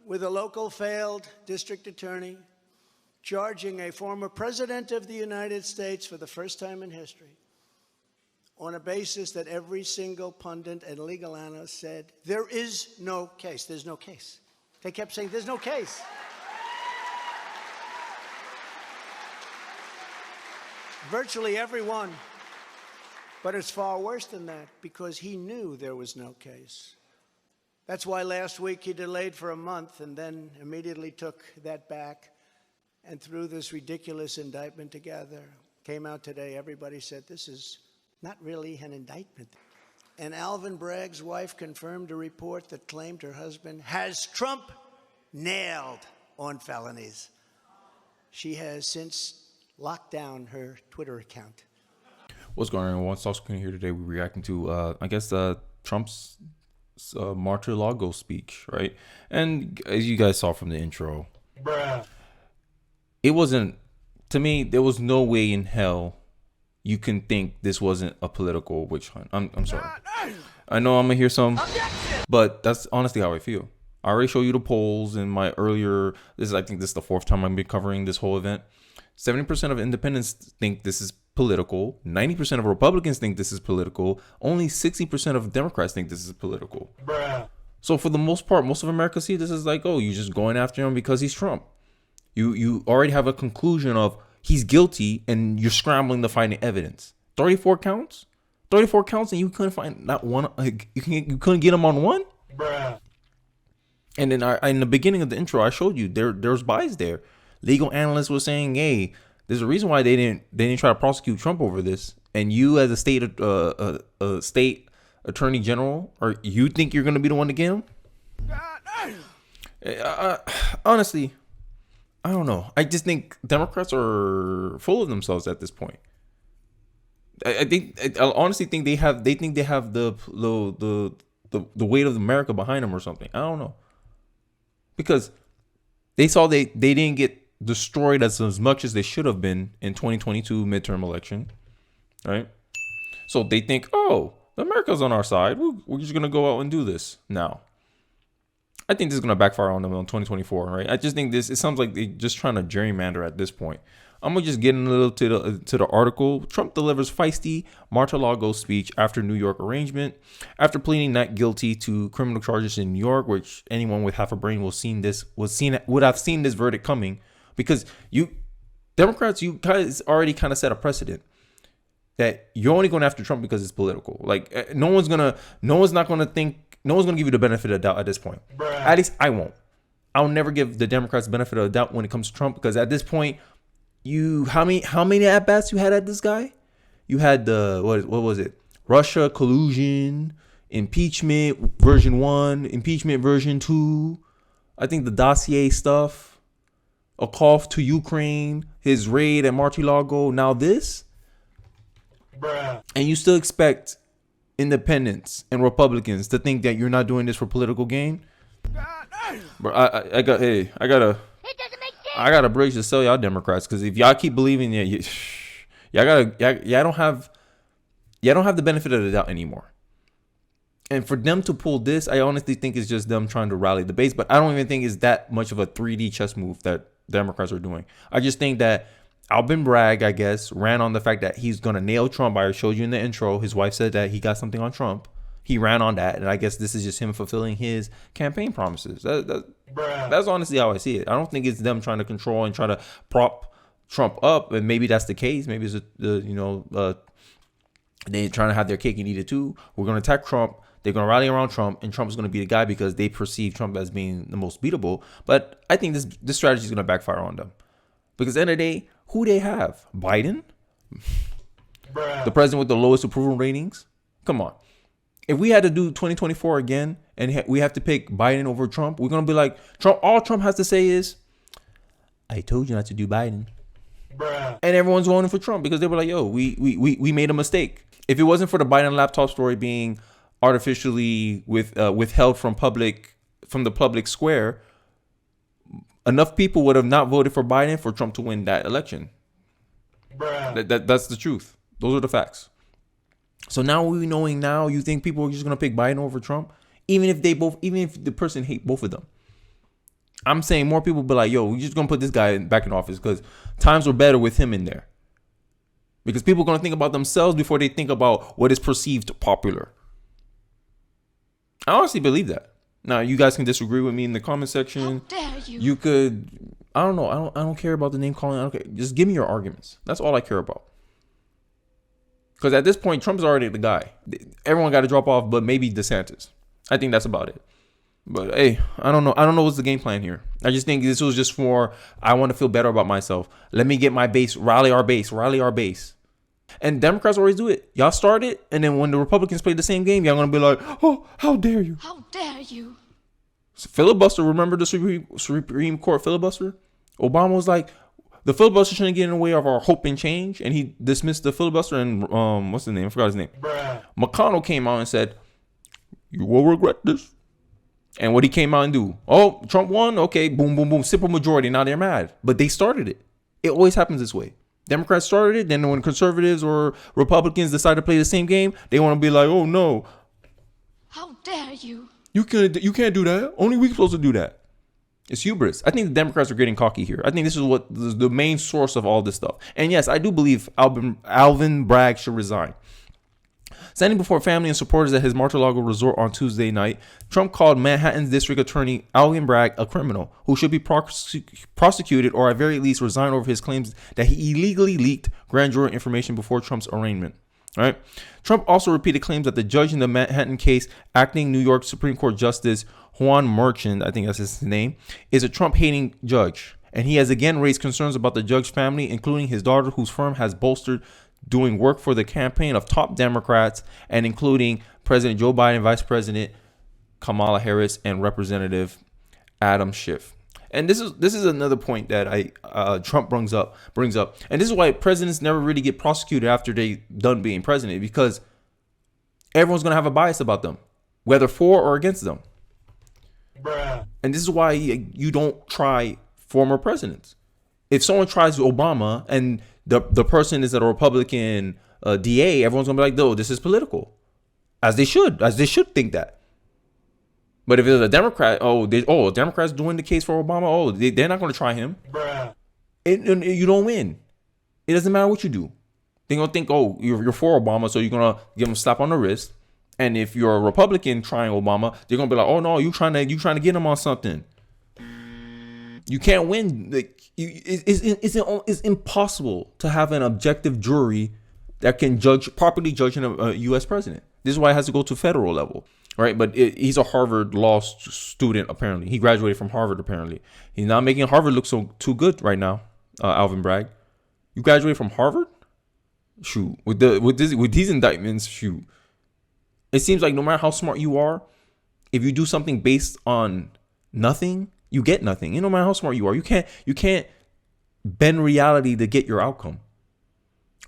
with a local failed district attorney charging a former president of the United States for the first time in history on a basis that every single pundit and legal analyst said, there is no case. There's no case. They kept saying, there's no case. Virtually everyone. But it's far worse than that, because he knew there was no case. That's why last week he delayed for a month and then immediately took that back and threw this ridiculous indictment together. Came out today, everybody said, this is not really an indictment. And Alvin Bragg's wife confirmed a report that claimed her husband has Trump nailed on felonies. She has since locked down her Twitter account. What's going on? One Sauce Screen here today. We're reacting to, Trump's Mar-a-Lago speech, right? And as you guys saw from the intro, it wasn't, to me, there was no way in hell you can think this wasn't a political witch hunt. I'm sorry. I know I'm gonna hear some, but that's honestly how I feel. I already showed you the polls in my earlier, I think this is the fourth time I've been covering this whole event. 70% of independents think this is political. 90% of Republicans think this is political. Only 60% of Democrats think this is political. So for the most part, most of America see this as like, oh, you're just going after him because he's Trump. You already have a conclusion of he's guilty and you're scrambling to find the evidence. 34 counts? 34 counts and you couldn't find not one, like, you couldn't get him on one? And then in the beginning of the intro, I showed you there's bias there. Legal analysts were saying, hey, there's a reason why they didn't try to prosecute Trump over this. And you as a state attorney general, or you think you're going to be the one to get him? Honestly, I don't know. I just think Democrats are full of themselves at this point. I honestly think they think they have the weight of America behind them or something. I don't know. Because they saw they didn't get destroyed as much as they should have been in 2022 midterm election, right? So they think, oh, America's on our side. We're just gonna go out and do this now. I think this is gonna backfire on them in 2024, right? I just think it sounds like they're just trying to gerrymander at this point. I'm gonna just get in a little to the article. Trump delivers feisty Mar-a-Lago speech after New York arraignment. After pleading not guilty to criminal charges in New York, which anyone with half a brain would have seen this verdict coming, because Democrats, you guys already kind of set a precedent that you're only going after Trump because it's political. Like no one's gonna give you the benefit of the doubt at this point. At least I won't. I'll never give the Democrats the benefit of the doubt when it comes to Trump, because at this point, how many at bats you had at this guy? You had the what was it? Russia collusion, impeachment version 1, impeachment version 2. I think the dossier stuff, a call to Ukraine, his raid at Mar-a-Lago. Now this, and you still expect independents and Republicans to think that you're not doing this for political gain? But I got a bridge to sell y'all Democrats, because if y'all keep believing that y'all don't have the benefit of the doubt anymore. And for them to pull this, I honestly think it's just them trying to rally the base. But I don't even think it's that much of a 3D chess move that Democrats are doing. I just think that Alvin Bragg, I guess, ran on the fact that he's going to nail Trump. I showed you in the intro. His wife said that he got something on Trump. He ran on that. And I guess this is just him fulfilling his campaign promises. That's honestly how I see it. I don't think it's them trying to control and try to prop Trump up. And maybe that's the case. Maybe it's, they're trying to have their cake and eat it too. We're going to attack Trump. They're going to rally around Trump, and Trump is going to be the guy because they perceive Trump as being the most beatable. But I think this strategy is going to backfire on them. Because at the end of the day, who they have? Biden? The president with the lowest approval ratings? Come on. If we had to do 2024 again and we have to pick Biden over Trump, we're going to be like, Trump. All Trump has to say is, I told you not to do Biden. And everyone's voting for Trump because they were like, yo, we made a mistake. If it wasn't for the Biden laptop story being artificially withheld from the public square, enough people would have not voted for Biden for Trump to win that election. That's the truth. Those are the facts. So now you think people are just gonna pick Biden over Trump, even if the person hate both of them. I'm saying more people be like, yo, we're just going to put this guy back in office because times were better with him in there. Because people are going to think about themselves before they think about what is perceived popular. I honestly believe that. Now, you guys can disagree with me in the comment section. How dare you? You could, I don't know. I don't care about the name calling. I don't care. Just give me your arguments. That's all I care about. Because at this point, Trump's already the guy. Everyone got to drop off, but maybe DeSantis. I think that's about it. But hey, I don't know. I don't know what's the game plan here. I just think this was just for, I want to feel better about myself. Let me get my base, rally our base. And Democrats always do it. Y'all start it, and then when the Republicans play the same game, y'all gonna be like, oh, how dare you? How dare you? Filibuster, remember the Supreme Court filibuster? Obama was like, the filibuster shouldn't get in the way of our hope and change, and he dismissed the filibuster. And what's his name? I forgot his name. McConnell came out and said, you will regret this. And what he came out and do? Oh, Trump won. Okay, boom, boom, boom. Simple majority. Now they're mad, but they started it. It always happens this way. Democrats started it. Then when conservatives or Republicans decide to play the same game, they want to be like, oh no, how dare you? You can't do that. Only we're supposed to do that. It's hubris. I think the Democrats are getting cocky here. I think this is what the main source of all this stuff. And yes, I do believe Alvin Bragg should resign. Standing before family and supporters at his Mar-a-Lago resort on Tuesday night, Trump called Manhattan's District Attorney Alvin Bragg a criminal who should be prosecuted or at very least resign over his claims that he illegally leaked grand jury information before Trump's arraignment. All right. Trump also repeated claims that the judge in the Manhattan case, acting New York Supreme Court Justice Juan Merchan, I think that's his name, is a Trump-hating judge. And he has again raised concerns about the judge's family, including his daughter, whose firm has bolstered doing work for the campaign of top Democrats, and including President Joe Biden, Vice President Kamala Harris, and Representative Adam Schiff. And this is another point that Trump brings up, and this is why presidents never really get prosecuted after they done being president, because everyone's gonna have a bias about them, whether for or against them. And this is why you don't try former presidents. If someone tries Obama and the person is a Republican DA, everyone's gonna be like, no, this is political, as they should think that. But if it's a Democrat, Democrats doing the case for Obama, they're not gonna try him. And you don't win. It doesn't matter what you do. They're gonna think, you're for Obama, so you're gonna give him a slap on the wrist. And if you're a Republican trying Obama, they're gonna be like, oh no, you trying to get him on something. You can't win. It's impossible to have an objective jury that can properly judge a U.S. president. This is why it has to go to federal level, right? But he's a Harvard law student, apparently. He graduated from Harvard, apparently. He's not making Harvard look too good right now, Alvin Bragg. You graduated from Harvard? Shoot. With these indictments, shoot. It seems like no matter how smart you are, if you do something based on nothing, you get nothing. And no matter how smart you are, you can't bend reality to get your outcome.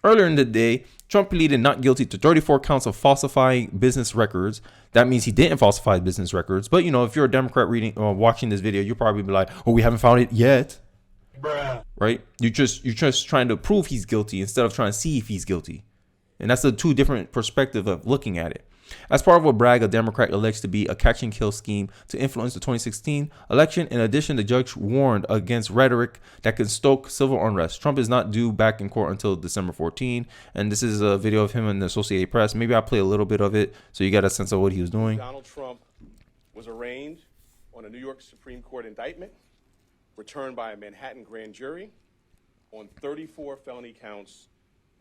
Earlier in the day, Trump pleaded not guilty to 34 counts of falsifying business records. That means he didn't falsify business records. But if you're a Democrat reading or watching this video, you'll probably be like, "Oh, we haven't found it yet." Right? You're just trying to prove he's guilty instead of trying to see if he's guilty. And that's the two different perspectives of looking at it. As part of what Bragg, a Democrat, alleged to be a catch and kill scheme to influence the 2016 election, in addition, the judge warned against rhetoric that can stoke civil unrest. Trump is not due back in court until December 14. And this is a video of him in the Associated Press. Maybe I'll play a little bit of it so you got a sense of what he was doing. Donald Trump was arraigned on a New York Supreme Court indictment returned by a Manhattan grand jury on 34 felony counts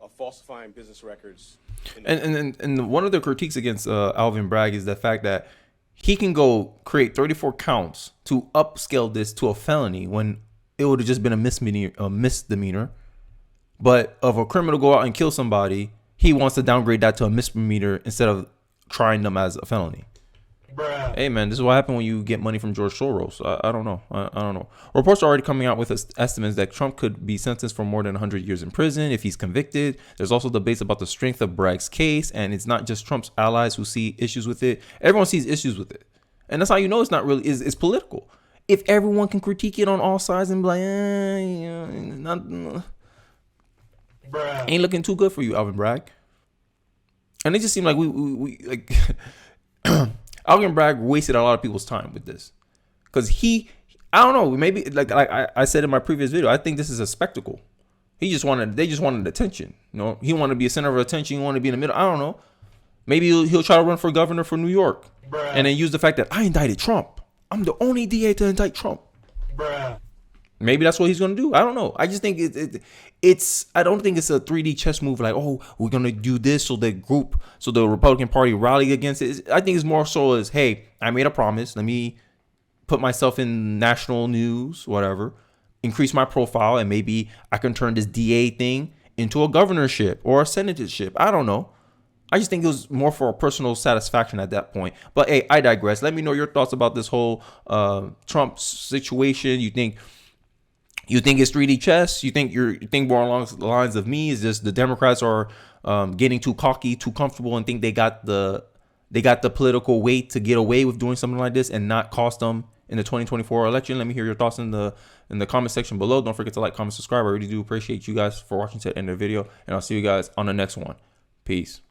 of falsifying business records. And one of the critiques against Alvin Bragg is the fact that he can go create 34 counts to upscale this to a felony when it would have just been a misdemeanor. But of a criminal go out and kill somebody, he wants to downgrade that to a misdemeanor instead of trying them as a felony. Hey man, this is what happened when you get money from George Soros. I don't know. I don't know. Reports are already coming out with estimates that Trump could be sentenced for more than 100 years in prison if he's convicted. There's also debates about the strength of Bragg's case, and it's not just Trump's allies who see issues with it. Everyone sees issues with it, and that's how you know it's not really it's political. If everyone can critique it on all sides and be like, ain't looking too good for you, Alvin Bragg. And it just seemed like we like. Alvin Bragg wasted a lot of people's time with this, because I don't know. Maybe like I said in my previous video, I think this is a spectacle. They just wanted attention. You know, he wanted to be a center of attention. He wanted to be in the middle. I don't know. Maybe he'll try to run for governor for New York, and then use the fact that I indicted Trump. I'm the only DA to indict Trump. Maybe that's what he's gonna do. I don't know. I just think it's. I don't think it's a 3D chess move. Like, oh, we're gonna do this so the Republican Party rally against it. I think it's more so as, hey, I made a promise. Let me put myself in national news, whatever. Increase my profile, and maybe I can turn this DA thing into a governorship or a senatorship. I don't know. I just think it was more for a personal satisfaction at that point. But hey, I digress. Let me know your thoughts about this whole Trump situation. You think it's 3D chess? You think more along the lines of me? Is just the Democrats are getting too cocky, too comfortable, and think they got the political weight to get away with doing something like this and not cost them in the 2024 election? Let me hear your thoughts in the comment section below. Don't forget to like, comment, subscribe. I really do appreciate you guys for watching to the end of the video, and I'll see you guys on the next one. Peace.